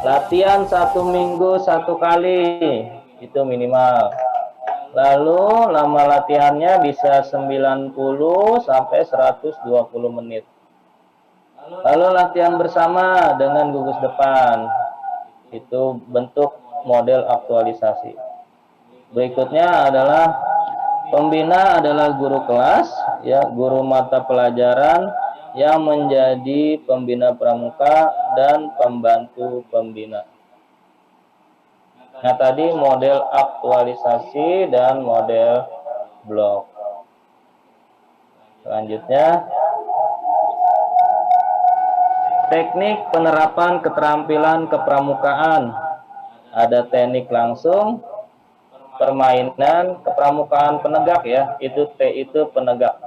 Latihan 1 minggu 1 kali, itu minimal. Lalu lama latihannya bisa 90 sampai 120 menit. Lalu latihan bersama dengan gugus depan, itu bentuk model aktualisasi. Berikutnya adalah pembina adalah guru kelas, ya, guru mata pelajaran yang menjadi pembina pramuka dan pembantu pembina. Nah, tadi model aktualisasi dan model blok. Selanjutnya, teknik penerapan keterampilan kepramukaan. Ada teknik langsung, permainan, kepramukaan penegak, ya. Itu T itu penegak.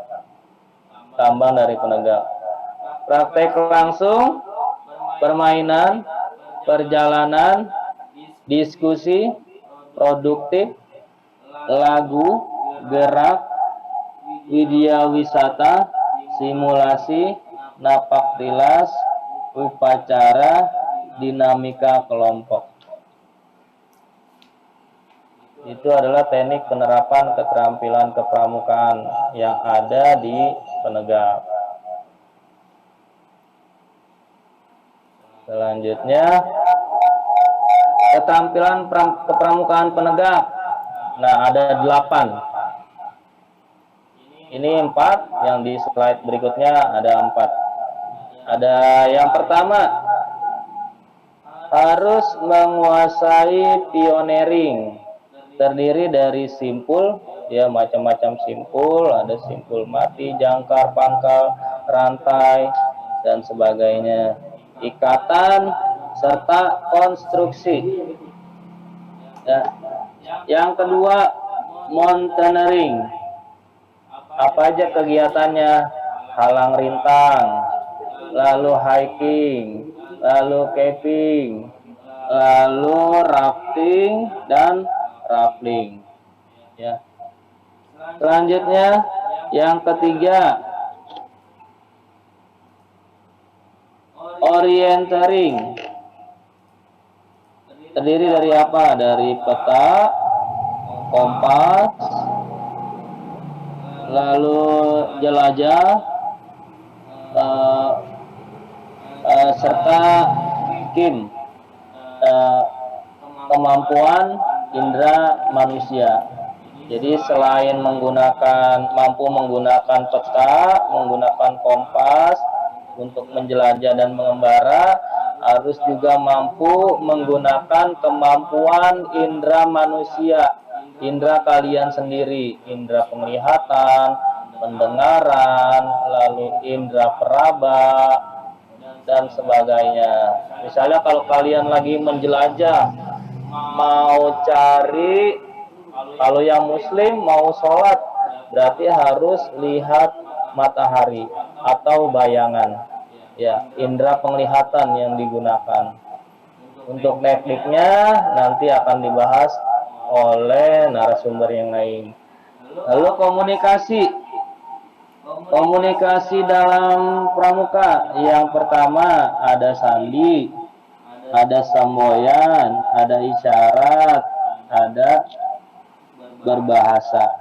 Tambang dari penegak. Praktek langsung, permainan, perjalanan, diskusi, produktif, lagu, gerak, widya wisata, simulasi, napak tilas, upacara, dinamika kelompok. Itu adalah teknik penerapan keterampilan kepramukaan yang ada di penegak. Selanjutnya, keterampilan kepramukaan penegak. Nah, ada 8. Ini 4, yang di slide berikutnya ada 4. Ada yang pertama, harus menguasai pioneering. Terdiri dari simpul, ya, macam-macam simpul, ada simpul mati, jangkar, pangkal, rantai, dan sebagainya. Ikatan serta konstruksi. Ya. Yang kedua, mountaineering. Apa aja kegiatannya? Halang rintang, lalu hiking, lalu camping, lalu rafting dan rafting. Ya. Selanjutnya, yang ketiga, orienteering. Terdiri dari apa? Dari peta, kompas, lalu jelajah, serta kim, kemampuan indera manusia. Jadi selain mampu menggunakan peta, menggunakan kompas untuk menjelajah dan mengembara, harus juga mampu menggunakan kemampuan indera manusia, indera kalian sendiri, indera penglihatan, pendengaran, lalu indera peraba, dan sebagainya. Misalnya kalau kalian lagi menjelajah, mau cari, kalau yang muslim mau sholat, berarti harus lihat matahari atau bayangan. Ya, indera penglihatan yang digunakan. Untuk tekniknya nanti akan dibahas oleh narasumber yang lain. Lalu komunikasi. Komunikasi dalam pramuka. Yang pertama ada sandi, ada semboyan, ada isyarat, ada berbahasa.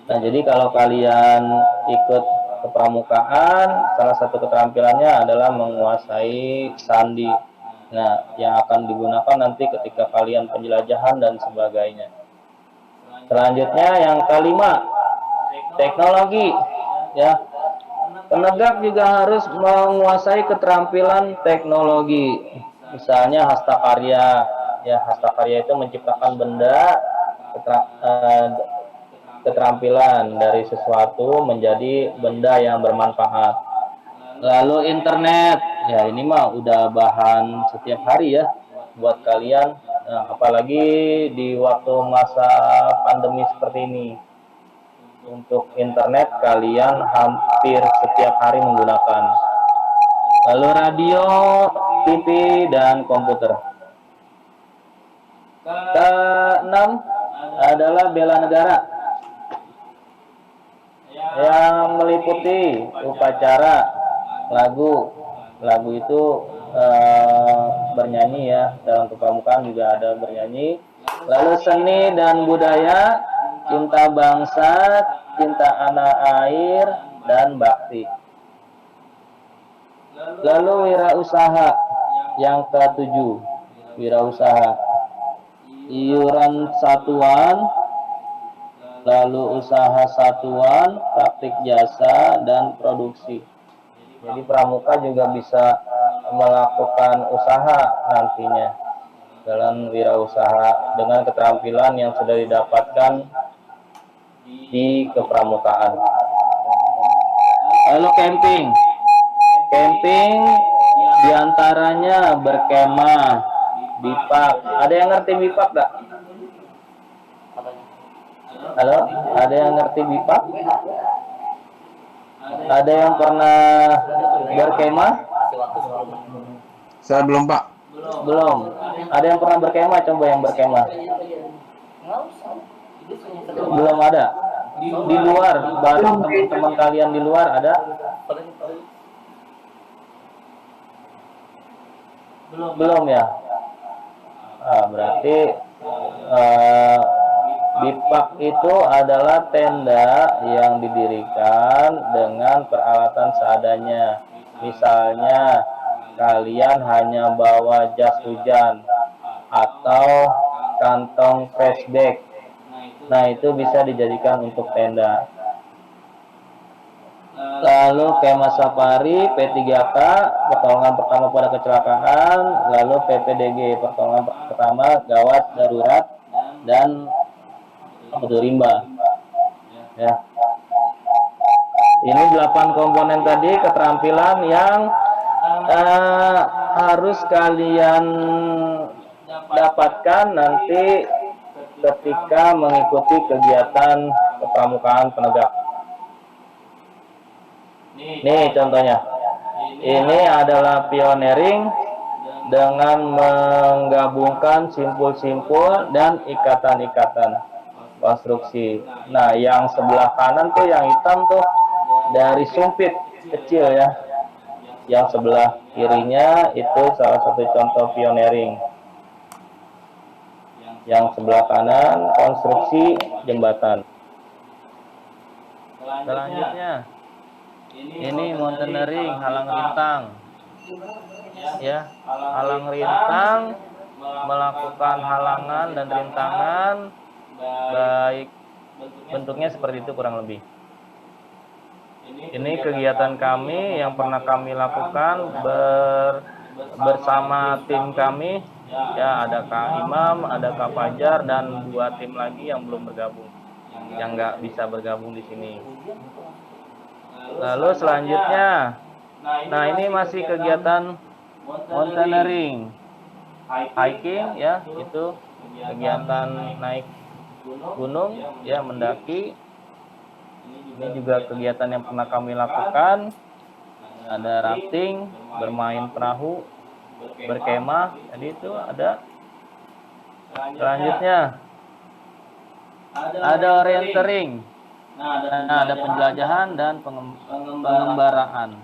Nah, jadi kalau kalian ikut kepramukaan, salah satu keterampilannya adalah menguasai sandi. Nah, yang akan digunakan nanti ketika kalian penjelajahan dan sebagainya. Selanjutnya yang kelima, teknologi. Ya, penegak juga harus menguasai keterampilan teknologi. Misalnya hastakarya. Ya, hastakarya itu menciptakan benda, keterampilan dari sesuatu menjadi benda yang bermanfaat. Lalu internet, ya ini mah udah bahan setiap hari ya buat kalian. Nah, apalagi di waktu masa pandemi seperti ini. Untuk internet kalian hampir setiap hari menggunakan. Lalu radio, TV, dan komputer. Keenam adalah bela negara, yang meliputi upacara, lagu itu bernyanyi ya, dalam kepramukaan juga ada bernyanyi. Lalu seni dan budaya, cinta bangsa, cinta tanah air, dan bakti. Lalu wirausaha yang ketujuh, wirausaha, iuran satuan, lalu usaha satuan, praktik jasa, dan produksi. Jadi pramuka juga bisa melakukan usaha nantinya dalam wirausaha dengan keterampilan yang sudah didapatkan di kepramukaan. Lalu camping. Camping diantaranya berkemah, bipak. Ada yang ngerti bipak gak? Halo? Ada yang ngerti bipak? Ada yang pernah berkemah? Saya belum, Pak. Belum. Ada yang pernah berkemah? Coba yang berkemah. Belum ada. Di luar, bareng teman-teman kalian di luar ada? Belum ya? Berarti bipak itu adalah tenda yang didirikan dengan peralatan seadanya. Misalnya kalian hanya bawa jas hujan atau kantong fresh bag. Nah, itu bisa dijadikan untuk tenda. Lalu kemah safari, P3K, pertolongan pertama pada kecelakaan, lalu PPDG, pertolongan pertama gawat darurat, dan rimba. Ya. Ini 8 komponen tadi keterampilan yang harus kalian dapatkan nanti ketika mengikuti kegiatan kepramukaan penegak. Nih contohnya. Ini adalah pioneering dengan menggabungkan simpul-simpul dan ikatan-ikatan konstruksi. Nah, yang sebelah kanan tuh yang hitam tuh dari sumpit kecil ya. Yang sebelah kirinya itu salah satu contoh pioneering. Yang sebelah kanan konstruksi jembatan. Selanjutnya ini mountaineering, halang rintang. Ya, halang rintang melakukan halangan dan rintangan, baik bentuknya seperti itu kurang lebih. Ini kegiatan kami yang pernah kami lakukan bersama tim kami. Ya, ada Kak Imam, ada Kak Fajar, dan 2 tim lagi yang belum bergabung, yang nggak bisa bergabung di sini. Lalu selanjutnya, nah ini masih kegiatan mountaineering, hiking ya, itu kegiatan naik gunung ya, mendaki. Ini juga kegiatan yang pernah kami lakukan. Ada rafting, bermain perahu, berkemah, jadi itu ada. Selanjutnya ada orienteering. Nah, ada penjelajahan dan pengembaraan.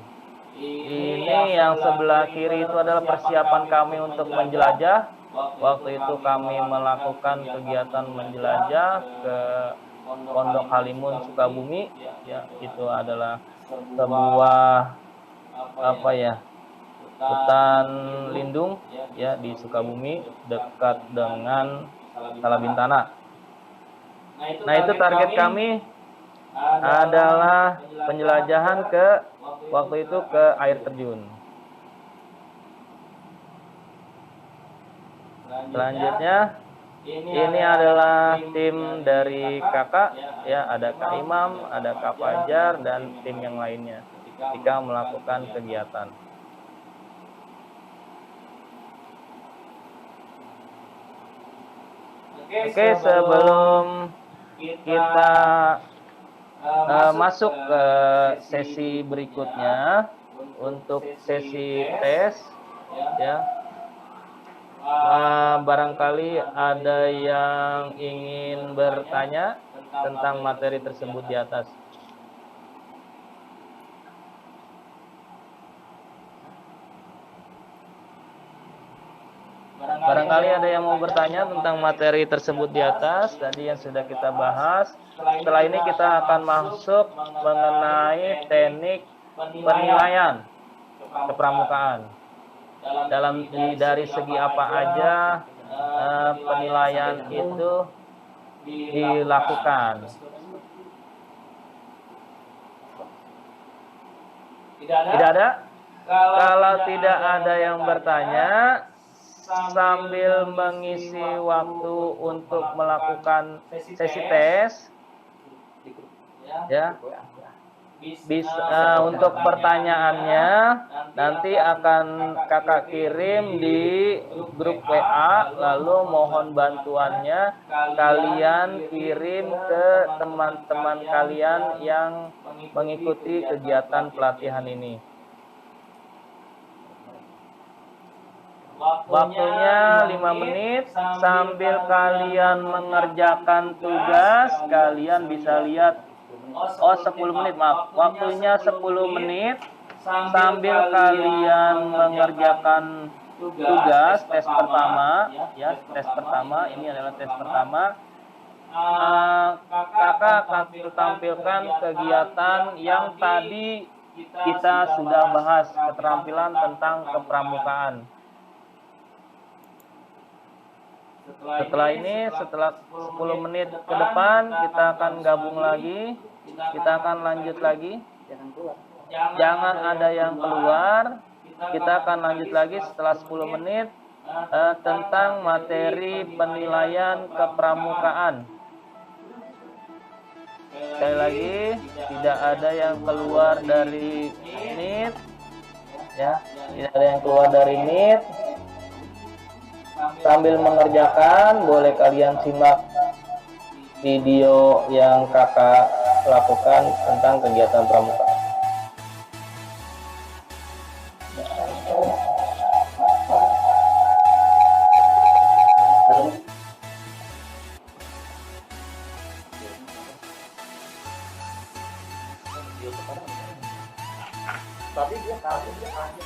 Ini yang sebelah kiri itu adalah persiapan kami untuk menjelajah. Waktu itu kami melakukan kegiatan menjelajah ke Pondok Halimun Sukabumi. Ya, itu adalah sebuah hutan lindung ya di Sukabumi dekat dengan Salabintana. Nah, itu target kami adalah penjelajahan ke waktu itu ke air terjun. Selanjutnya ini adalah tim dari kakak ya, ada Kak Imam, ada Kak Fajar, dan tim yang lainnya ketika melakukan kegiatan. Oke, sebelum kita masuk ke sesi berikutnya untuk sesi tes ya, barangkali ada yang ingin bertanya tentang materi tersebut di atas. Barangkali ada yang mau bertanya tentang materi tersebut di atas, tadi yang sudah kita bahas. Setelah ini kita akan masuk mengenai teknik penilaian kepramukaan. Dari segi apa aja penilaian itu dilakukan. Tidak ada? Kalau tidak ada yang bertanya, sambil mengisi waktu untuk melakukan sesi tes, ya, bisa untuk pertanyaannya nanti akan kakak kirim di grup WA, lalu mohon bantuannya kalian kirim ke teman-teman kalian yang mengikuti kegiatan pelatihan ini. Waktunya 5 menit. Sambil kalian mengerjakan tugas, kalian bisa lihat 10 menit, maaf. Waktunya 10 menit. Sambil kalian mengerjakan tugas tes pertama, ya, tes pertama, ini adalah tes pertama. Kakak akan tampilkan kegiatan yang tadi kita sudah bahas, keterampilan tentang kepramukaan. Setelah ini, setelah 10 menit ke depan, kita akan gabung lagi. Kita akan lanjut lagi. Jangan ada yang keluar. Kita akan lanjut lagi setelah 10 menit tentang materi penilaian kepramukaan. Sekali lagi, tidak ada yang keluar dari Meet, ya, tidak ada yang keluar dari Meet. Sambil mengerjakan, boleh kalian simak video yang kakak lakukan tentang kegiatan pramuka. Tapi dia tahu dia ada.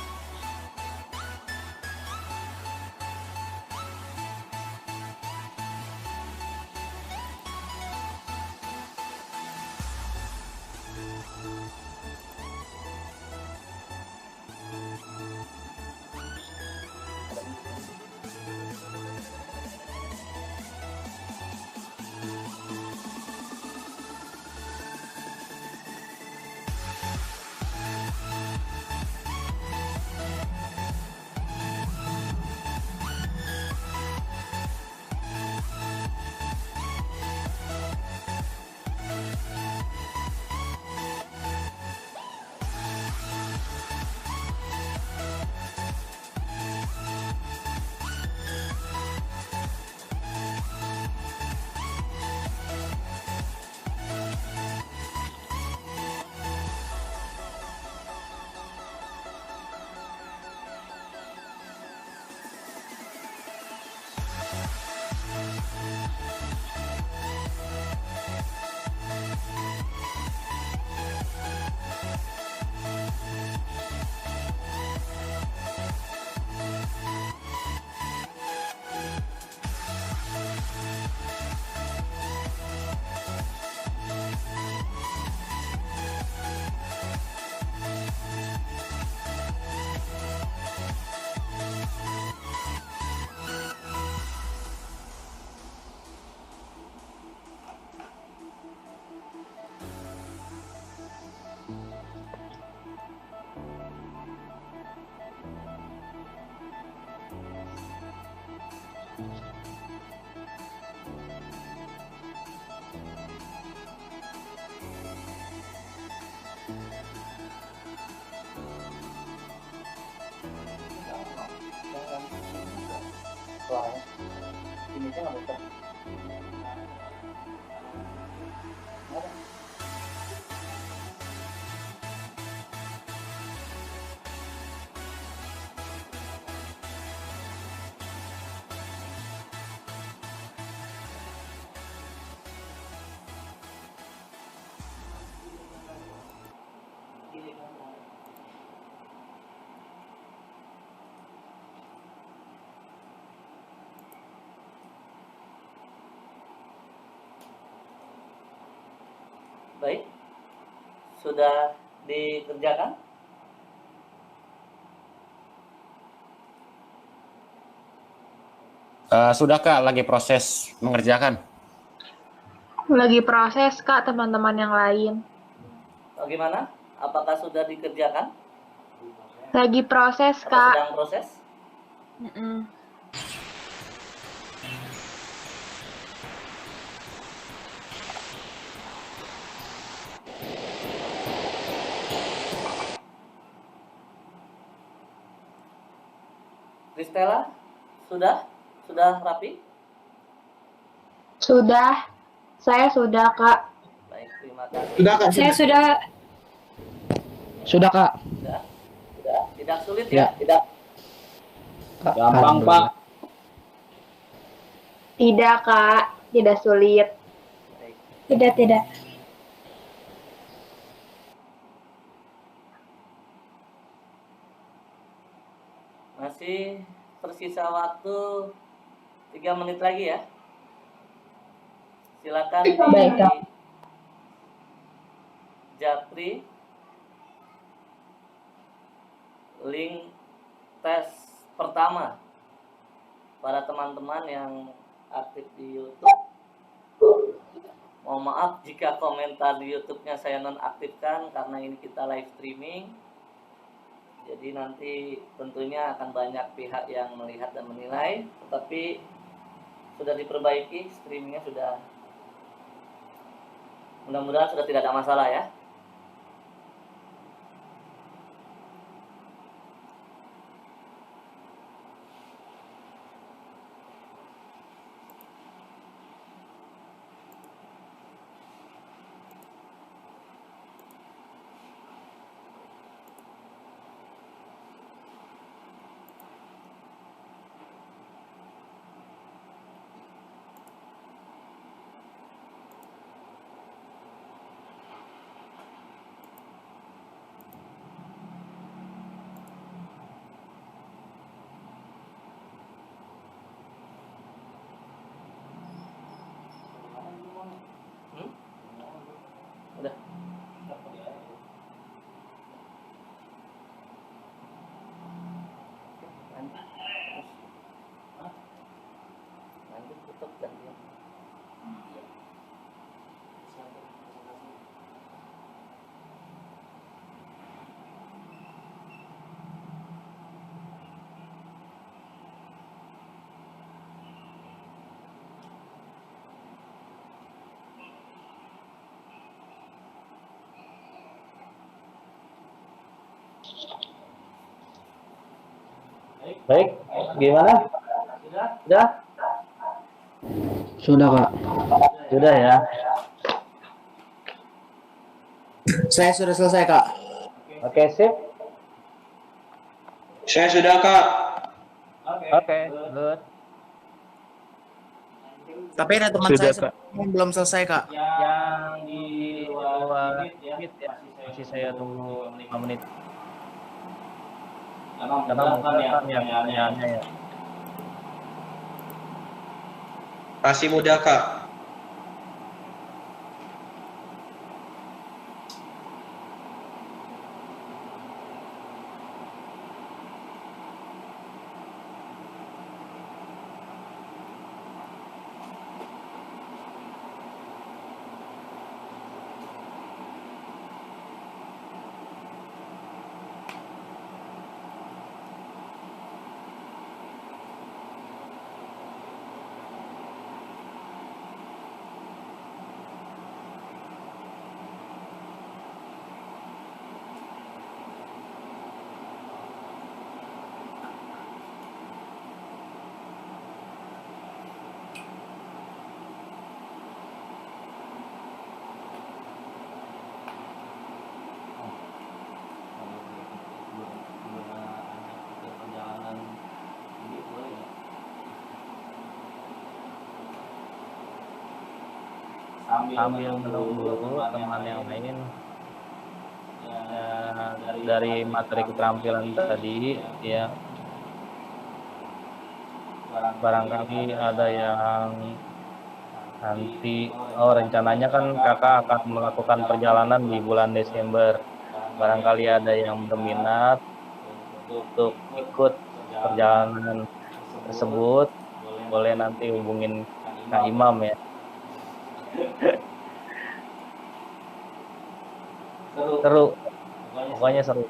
Ini kan nggak Baik, sudah dikerjakan? Sudah Kak, lagi proses mengerjakan. Lagi proses Kak, teman-teman yang lain. Bagaimana? Apakah sudah dikerjakan? Lagi proses Atau Kak. sedang proses? Kristela, sudah rapi? Sudah. Saya sudah Kak. Baik, terima kasih. Sudah Kak. Saya sudah. Sudah Kak. Sudah. Tidak sulit ya? Tidak. Gampang, Pak. Tidak Kak, tidak sulit. Baik. Tidak. Masih tersisa waktu 3 menit lagi ya. Silakan di Baik, Kak. Japri link tes pertama para teman-teman yang aktif di YouTube. Mohon maaf jika komentar di YouTube-nya saya nonaktifkan karena ini kita live streaming. Jadi nanti tentunya akan banyak pihak yang melihat dan menilai, tetapi sudah diperbaiki, streamingnya sudah, mudah-mudahan sudah tidak ada masalah ya. Udah. Lanjut tutup gantian. Baik, gimana? Sudah? Sudah Kak. Sudah ya. Saya sudah selesai Kak. Oke, sip. Saya sudah Kak. Oke, good. Tapi ada teman Sudah, saya yang belum selesai Kak. Yang di luar limit ya, masih saya tunggu 5 menit. Karena mungkin yang pertanyaannya ya. Masih muda Kak. Sambil menunggu teman yang lain dari materi keterampilan tadi ya, barangkali ada yang Nanti, rencananya kan kakak akan melakukan perjalanan di bulan Desember. Barangkali ada yang berminat untuk ikut perjalanan tersebut, boleh nanti hubungin Kak Imam ya. Seru, pokoknya seru.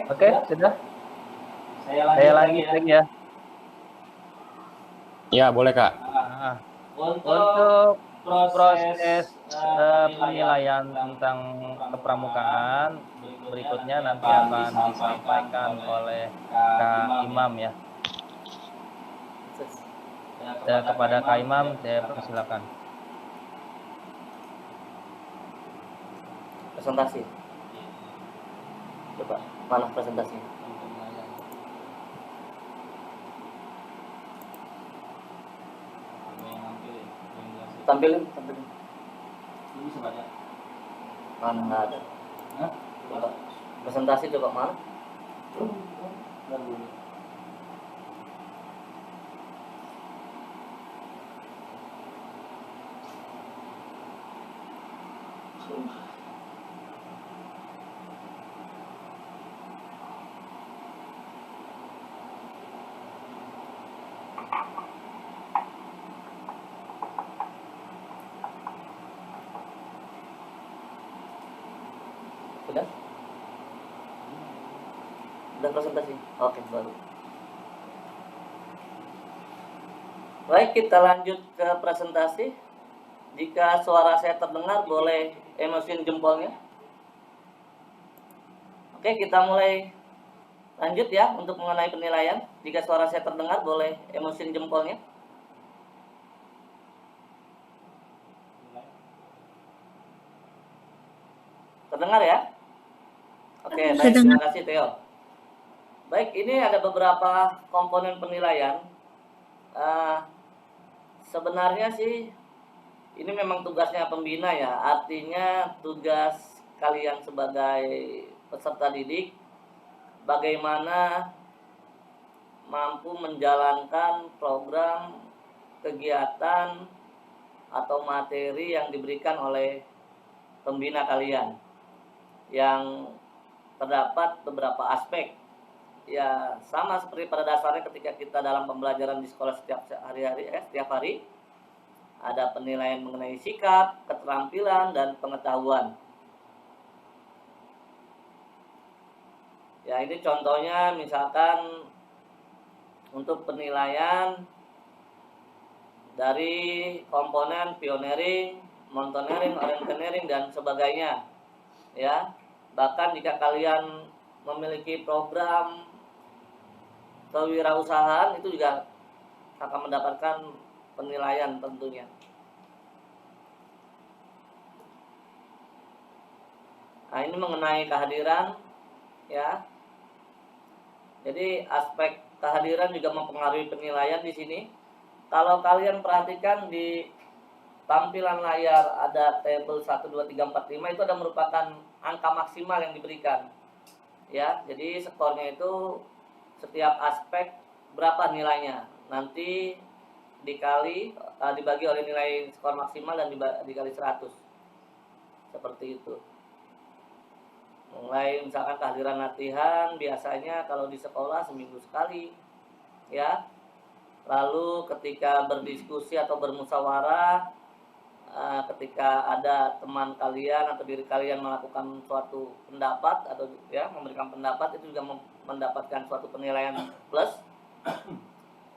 Oke, sudah. Saya lanjut lagi ya. Ya, boleh Kak. Nah, untuk proses penilaian tentang kepramukaan berikutnya nanti akan disampaikan oleh Kak Imam ya. Kepada Kak Imam saya persilakan. Presentasi. Coba, mana presentasi? Tampilin. Mana nggak ada? Coba. Presentasi coba mana? Sudah? Sudah presentasi? Oke, baru. Baik, kita lanjut ke presentasi. Jika suara saya terdengar, boleh emosin jempolnya. Oke, kita mulai lanjut ya untuk mengenai penilaian. Jika suara saya terdengar, boleh emosin jempolnya. Terdengar ya? Oke, baik, terima kasih Theo. Baik, ini ada beberapa komponen penilaian. Sebenarnya sih ini memang tugasnya pembina ya, artinya tugas kalian sebagai peserta didik bagaimana mampu menjalankan program, kegiatan, atau materi yang diberikan oleh pembina kalian, yang terdapat beberapa aspek. Ya, sama seperti pada dasarnya ketika kita dalam pembelajaran di sekolah setiap hari, ada penilaian mengenai sikap, keterampilan, dan pengetahuan. Ya, ini contohnya misalkan untuk penilaian dari komponen pioneering, mountaineering, orienteering, dan sebagainya. Ya, bahkan jika kalian memiliki program kewirausahaan, itu juga akan mendapatkan penilaian tentunya. Nah, ini mengenai kehadiran ya. Jadi aspek kehadiran juga mempengaruhi penilaian di sini. Kalau kalian perhatikan di tampilan layar ada tabel 1 2 3 4 5, itu ada merupakan angka maksimal yang diberikan. Ya, jadi skornya itu setiap aspek berapa nilainya. Nanti dibagi oleh nilai skor maksimal dan dikali 100. Seperti itu. Mulai misalkan kehadiran latihan, biasanya kalau di sekolah seminggu sekali, ya. Lalu ketika berdiskusi atau bermusyawarah, ketika ada teman kalian atau diri kalian melakukan suatu pendapat atau ya memberikan pendapat, itu juga mendapatkan suatu penilaian plus.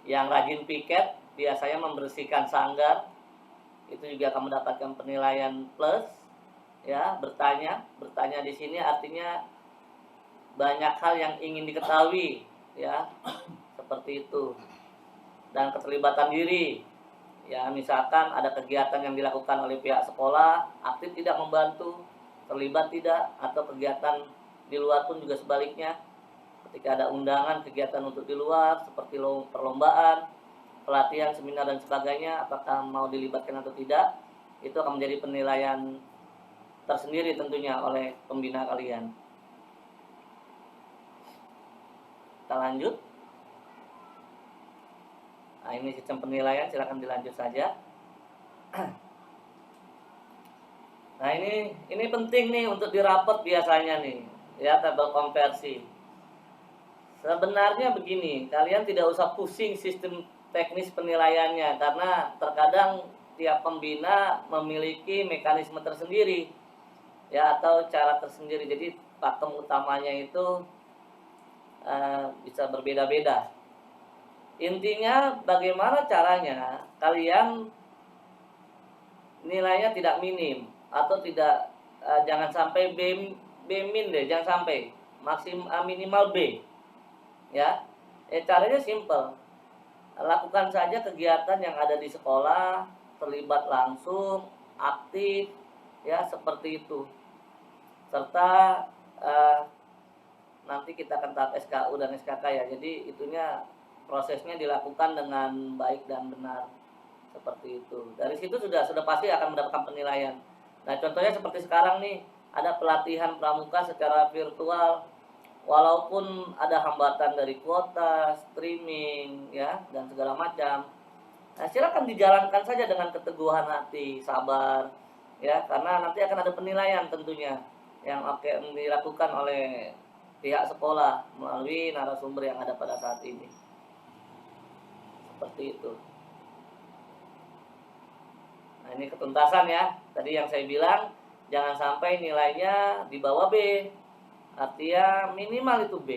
Yang rajin piket, biasanya membersihkan sanggar, itu juga akan mendapatkan penilaian plus. Ya, bertanya di sini artinya banyak hal yang ingin diketahui, ya, seperti itu. Dan keterlibatan diri, ya, misalkan ada kegiatan yang dilakukan oleh pihak sekolah, aktif tidak membantu, terlibat tidak, atau kegiatan di luar pun juga sebaliknya. Ketika ada undangan kegiatan untuk di luar seperti perlombaan, pelatihan, seminar dan sebagainya, apakah mau dilibatkan atau tidak. Itu akan menjadi penilaian tersendiri tentunya oleh pembina kalian. Kita lanjut. Nah, ini sistem penilaian, silakan dilanjut saja. Nah, ini penting nih untuk dirapot biasanya nih, ya, tabel konversi. Sebenarnya begini, kalian tidak usah pusing sistem teknis penilaiannya karena terkadang tiap pembina memiliki mekanisme tersendiri, ya, atau cara tersendiri. Jadi pakem utamanya itu bisa berbeda-beda. Intinya bagaimana caranya kalian nilainya tidak minim atau tidak, jangan sampai B min deh, jangan sampai minimal B, ya. Caranya simple, lakukan saja kegiatan yang ada di sekolah, terlibat langsung, aktif, ya, seperti itu. Serta nanti kita akan tahap SKU dan SKK, ya. Jadi itunya prosesnya dilakukan dengan baik dan benar, seperti itu. Dari situ sudah pasti akan mendapatkan penilaian. Nah, contohnya seperti sekarang nih, ada pelatihan pramuka secara virtual, walaupun ada hambatan dari kuota, streaming, ya, dan segala macam. Nah, silakan dijalankan saja dengan keteguhan hati, sabar, ya, karena nanti akan ada penilaian tentunya yang akan dilakukan oleh pihak sekolah melalui narasumber yang ada pada saat ini. Seperti itu. Nah, ini ketuntasan, ya. Tadi yang saya bilang, jangan sampai nilainya di bawah B. Artinya minimal itu B.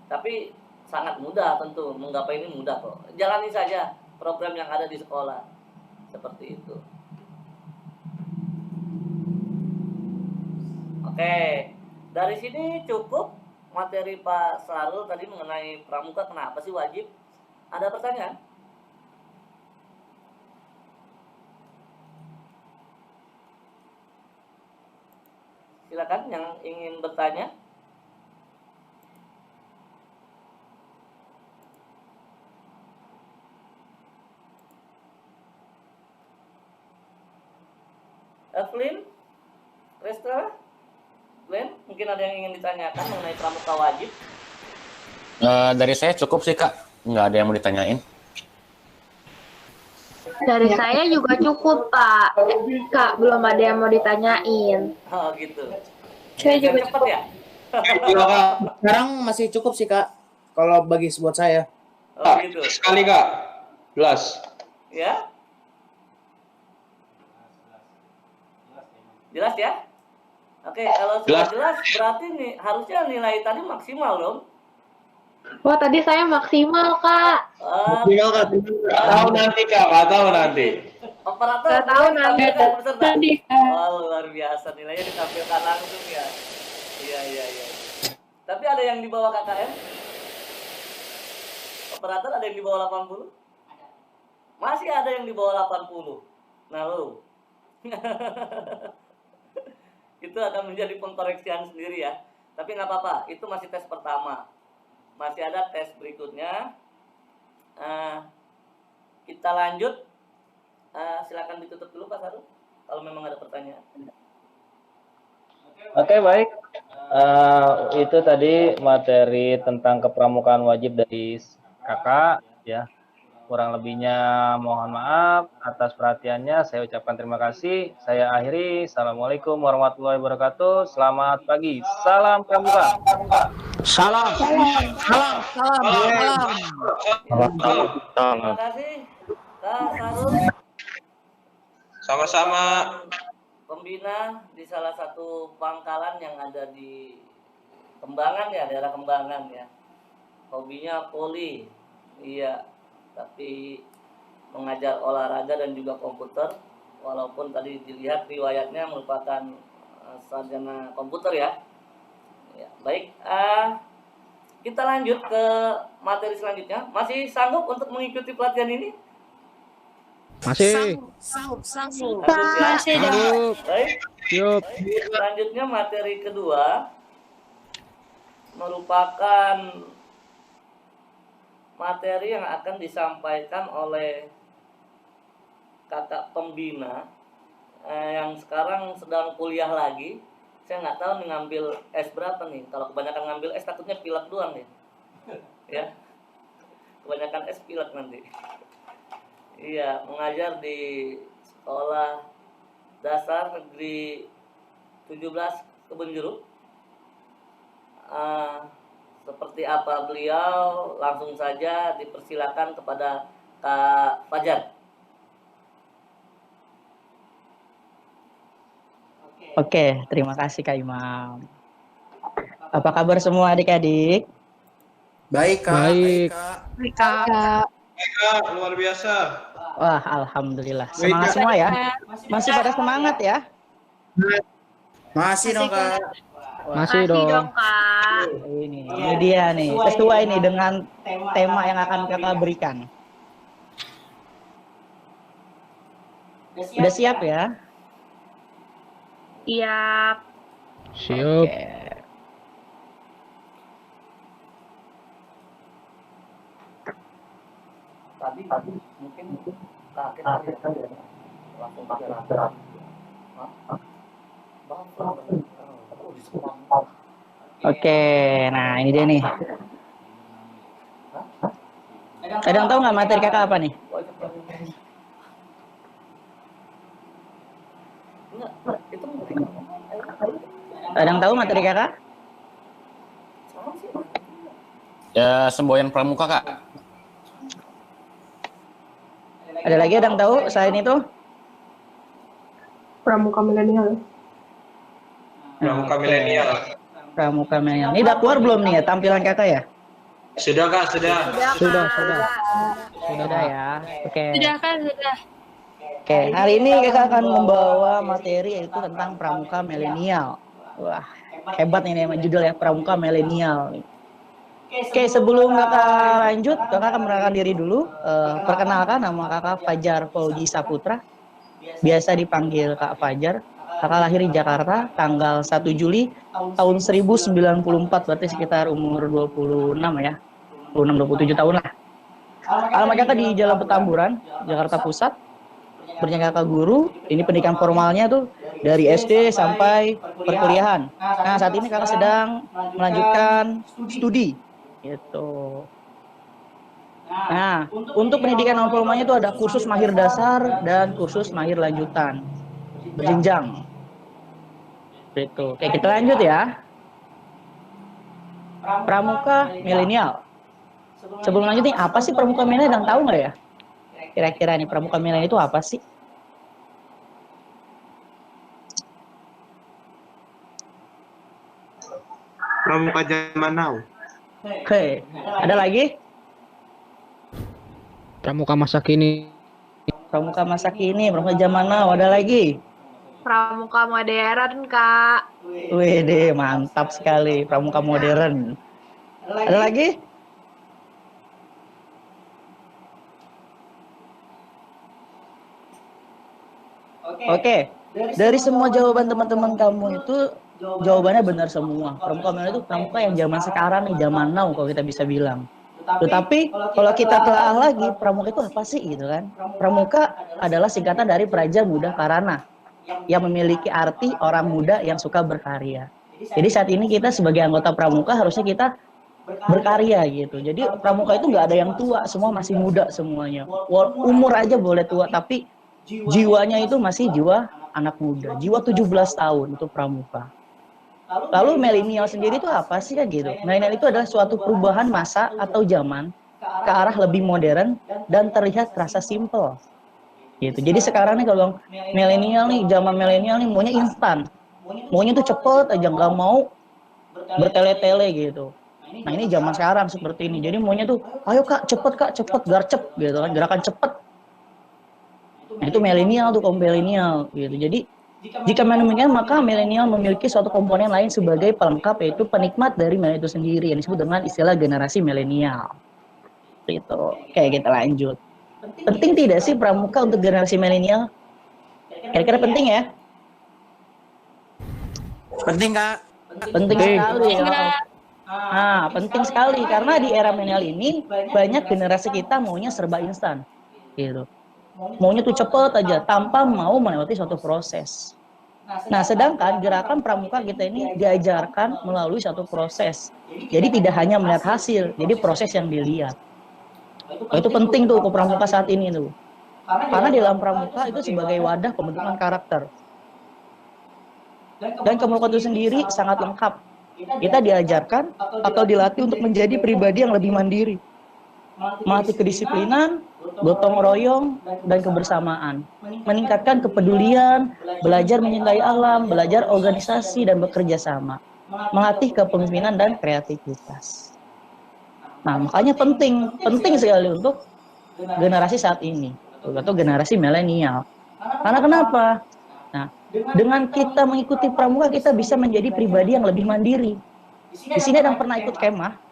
Tapi sangat mudah tentu, menggapai ini mudah kok. Jalani saja program yang ada di sekolah. Seperti itu. Oke, dari sini cukup materi Pak Sarul tadi mengenai pramuka kenapa sih wajib? Ada pertanyaan? Silakan yang ingin bertanya. Evelyn, Restra, Glenn, mungkin ada yang ingin ditanyakan mengenai pramuka wajib? Dari saya cukup sih Kak, nggak ada yang mau ditanyain. Dari saya juga cukup, Pak. Kak, belum ada yang mau ditanyain. Oh gitu. Saya juga Cepat ya? Iya, Kak. Sekarang masih cukup sih Kak, kalau bagi buat saya. Oh gitu. Sekali, Kak. Jelas. Ya? Jelas ya? Oke, kalau sudah jelas berarti nih harusnya nilai tadi maksimal dong. Wah, tadi saya maksimal, Kak. Tinggal, Kak. Tahu nanti, Kak. Nggak tahu nanti. Operator Nggak tahu nilai nanti. ditampilkan peserta. Tadi. Oh, luar biasa, nilainya ditampilkan langsung ya. Iya. Tapi ada yang di bawah KKM? Operator ada yang di bawah 80? Masih ada yang di bawah 80. Nah, lo. Itu akan menjadi pengkoreksian sendiri ya. Tapi nggak apa-apa, itu masih tes pertama. Masih ada tes berikutnya. Kita lanjut. Silakan ditutup dulu Pak Sarul kalau memang ada pertanyaan. Oke, baik. Itu tadi materi tentang kepramukaan wajib dari kakak, ya. Kurang lebihnya mohon maaf atas perhatiannya. Saya ucapkan terima kasih. Saya akhiri. Assalamualaikum warahmatullahi wabarakatuh. Selamat pagi. Salam pramuka. Salam. Terima kasih Kak Sarul, Sama-sama. pembina di salah satu pangkalan yang ada di Kembangan ya, daerah Kembangan ya. Hobinya voli. Iya. Tapi mengajar olahraga dan juga komputer, walaupun tadi dilihat riwayatnya merupakan sarjana komputer ya. Ya, baik, kita lanjut ke materi selanjutnya. Masih sanggup untuk mengikuti pelatihan ini? Masih. Sanggup ya? Sanggup. Baik. Yuk. Selanjutnya materi kedua merupakan materi yang akan disampaikan oleh kakak pembina yang sekarang sedang kuliah lagi. Saya nggak tahu nih ngambil S berapa nih. Kalau kebanyakan ngambil S takutnya pilek doang nih. Ya, kebanyakan S pilek nanti. Iya, mengajar di sekolah dasar negeri 17 Kebonjeruk. Seperti apa beliau, langsung saja dipersilakan kepada Kak Fajar. Oke, terima kasih Kak Imam. Apa kabar semua adik-adik? Baik, Kak. Baik. Kak. Kak, luar biasa. Wah, alhamdulillah. Semangat semua ya. Masih pada semangat ya? Masih dong, Kak. Masih dong. Kak. Ini dia nih. Sesuai nih dengan tema yang akan kakak berikan. Udah siap ya? Siap. Siap. Oke. Tadi mungkin kaget kali ya. Langsung pakai rata. Oke, nah ini dia nih. Ada yang tahu nggak materi kakak apa nih? Ada yang tahu materi kakak? Ya, semboyan pramuka, Kak. Ada lagi ada yang tahu selain itu? Pramuka milenial. Pramuka milenial. Pramuka milenial. Ini udah keluar belum nih ya tampilan kakak ya? Sudah, Kak, sudah. Sudah. Sudah ya. Oke. Sudah kan, sudah. Oke, hari ini kakak akan membawa materi yaitu tentang pramuka milenial. Wah, hebat nih nama judul ya, pramuka milenial. Oke, sebelum kakak lanjut, kakak akan mengenalkan diri dulu. Perkenalkan, nama kakak Fajar Fauji Saputra. Biasa dipanggil Kak Fajar. Kakak lahir di Jakarta tanggal 1 Juli tahun 1094, berarti sekitar umur 26 ya. 26-27 tahun lah. Alamat kakak di Jalan Petamburan, Jakarta Pusat. Bernya kakak guru, ini pendidikan formalnya tuh dari SD sampai perkuliahan. Nah, saat ini kakak sedang melanjutkan studi. Gitu. Nah, untuk pendidikan non formalnya itu ada kursus mahir dasar dan kursus mahir lanjutan. Berjenjang. Gitu. Oke, kita lanjut ya. Pramuka milenial. Sebelum lanjut nih, apa sih pramuka milenial? Yang tahu nggak ya? Kira-kira nih pramuka milenial itu apa sih? Pramuka zaman now. Oke, ada lagi? Pramuka masa kini. Pramuka masa kini, pramuka zaman now, ada lagi? Pramuka modern, Kak. Wede, mantap sekali, pramuka modern. Ada lagi? Oke, dari semua jawaban teman-teman kamu itu jawabannya benar semua. Pramuka milenial itu pramuka yang zaman sekarang nih, zaman now kalau kita bisa bilang. Tetapi kalau kita telah lagi, pramuka itu apa sih gitu kan? Pramuka adalah singkatan dari Praja Muda Karana yang memiliki arti orang muda yang suka berkarya. Jadi saat ini kita sebagai anggota pramuka harusnya kita berkarya gitu. Jadi pramuka itu nggak ada yang tua, semua masih muda semuanya. Umur aja boleh tua, tapi jiwanya itu masih jiwa anak muda. Jiwa 17 tahun itu pramuka. Lalu milenial sendiri itu apa sih kan gitu? Milenial itu adalah suatu perubahan masa atau zaman ke arah lebih modern dan terlihat terasa simple. Gitu. Jadi sekarang nih kalau milenial nih, zaman milenial nih maunya instan. Maunya tuh cepet aja, nggak mau bertele-tele gitu. Nah ini zaman sekarang seperti ini. Jadi maunya tuh, ayo kak, cepet, garcep gitu kan, gerakan cepet. Nah itu milenial tuh, kaum milenial gitu. Jadi jika demikian maka milenial memiliki suatu komponen lain sebagai pelengkap, yaitu penikmat dari milenial itu sendiri yang disebut dengan istilah generasi milenial. Gitu. Oke, kita lanjut. Penting tidak sih pramuka untuk generasi milenial? Kira-kira penting ya? Penting, Kak. Penting sekali ya. Nah, penting sekali karena di era milenial ini banyak generasi kita maunya serba instan. Gitu. Maunya tuh cepet aja tanpa mau melewati suatu proses. Nah, sedangkan gerakan pramuka kita ini diajarkan melalui satu proses. Jadi tidak hanya melihat hasil, jadi proses yang dilihat. Nah, itu penting tuh ke pramuka saat ini tuh. Karena di dalam pramuka itu sebagai wadah pembentukan karakter. Dan pramuka itu sendiri sangat lengkap. Kita diajarkan atau dilatih untuk menjadi pribadi yang lebih mandiri. Melatih kedisiplinan, gotong royong, dan kebersamaan. Meningkatkan kepedulian, belajar mencintai alam, belajar organisasi dan bekerja sama. Melatih kepemimpinan dan kreativitas. Nah, makanya penting sekali untuk generasi saat ini, atau generasi milenial. Karena kenapa? Nah, dengan kita mengikuti pramuka, kita bisa menjadi pribadi yang lebih mandiri. Di sini ada yang pernah ikut kemah?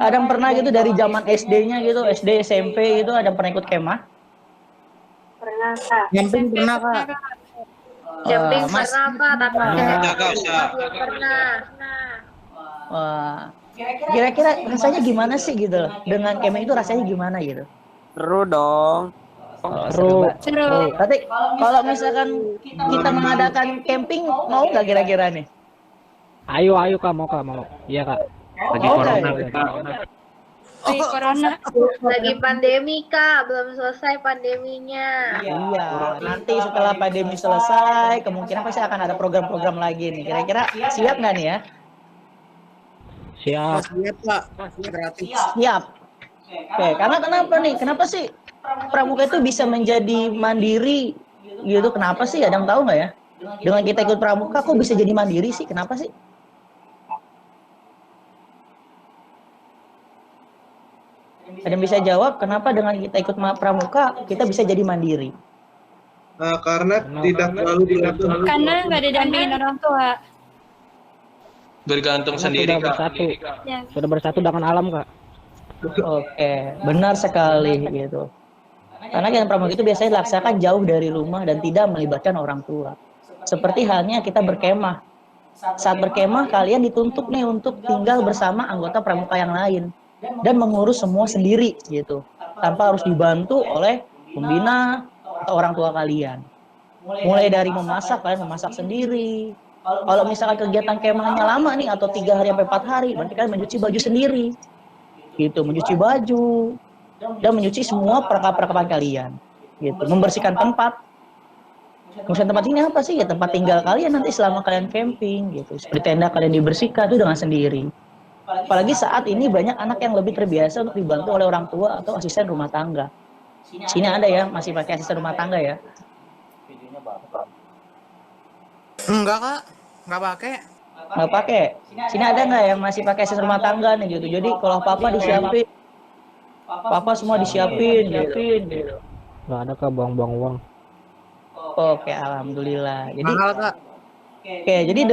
Ada yang pernah gitu dari zaman SD-nya gitu, SD, SMP gitu, ada yang pernah ikut kemah? Pernah, Kak. Camping pernah, Kak. Camping Mas. pernah, Kak, tapi Kak. belum pernah. Wah, kira-kira rasanya gimana sih gitu loh? Dengan camping itu rasanya gimana gitu? Seru dong. Seru. Tapi kalau misalkan kita mengadakan camping, mau nggak kira-kira nih? Ayo Kak, mau Kak, mau. Iya Kak. Lagi Oke. corona. Corona. Lagi pandemi, Kak. Belum selesai pandeminya. Iya, nanti setelah pandemi selesai, kemungkinan pasti akan ada program-program lagi nih. Kira-kira siap nggak nih ya? Siap. Siap, Pak. Gratis. Siap. Oke, karena kenapa nih? Kenapa sih pramuka itu bisa menjadi mandiri gitu? Kenapa sih? Ada yang tahu nggak ya? Dengan kita ikut pramuka, kok bisa jadi mandiri sih? Kenapa sih? Ada yang bisa jawab kenapa dengan kita ikut pramuka kita bisa jadi mandiri? Karena tidak terlalu bergantung. Karena nggak didampingin orang tua. Bergantung sendiri, Sudah Kak. bersatu. Ya. Sudah bersatu dengan alam Kak. Oke, benar sekali gitu. Karena kan pramuka itu biasanya dilaksanakan jauh dari rumah dan tidak melibatkan orang tua. Seperti halnya kita berkemah. Saat berkemah kalian dituntut nih untuk tinggal bersama anggota pramuka yang lain dan mengurus semua sendiri gitu, tanpa harus dibantu oleh pembina atau orang tua kalian. Mulai dari memasak, kalian memasak sendiri. Kalau misalkan kegiatan kemahnya lama nih atau 3 hari sampai 4 hari, berarti kalian mencuci baju sendiri. Gitu, mencuci baju dan mencuci semua perlengkapan kalian. Gitu, membersihkan tempat. Membersihkan tempat ini apa sih? Ya tempat tinggal kalian nanti selama kalian camping gitu. Seperti tenda kalian dibersihkan itu dengan sendiri. Apalagi saat ini banyak anak yang lebih terbiasa untuk dibantu oleh orang tua atau asisten rumah tangga. Sini ada ya, masih pakai asisten rumah tangga ya? Enggak, Kak. Enggak pakai. Nggak pakai. Sini ada nggak yang masih pakai asisten rumah tangga nih gitu? Jadi kalau papa disiapin, papa semua disiapin gitu. Nggak ada Kak, buang-buang uang. Oke, alhamdulillah. Jadi Mahal, Kak. Oke, jadi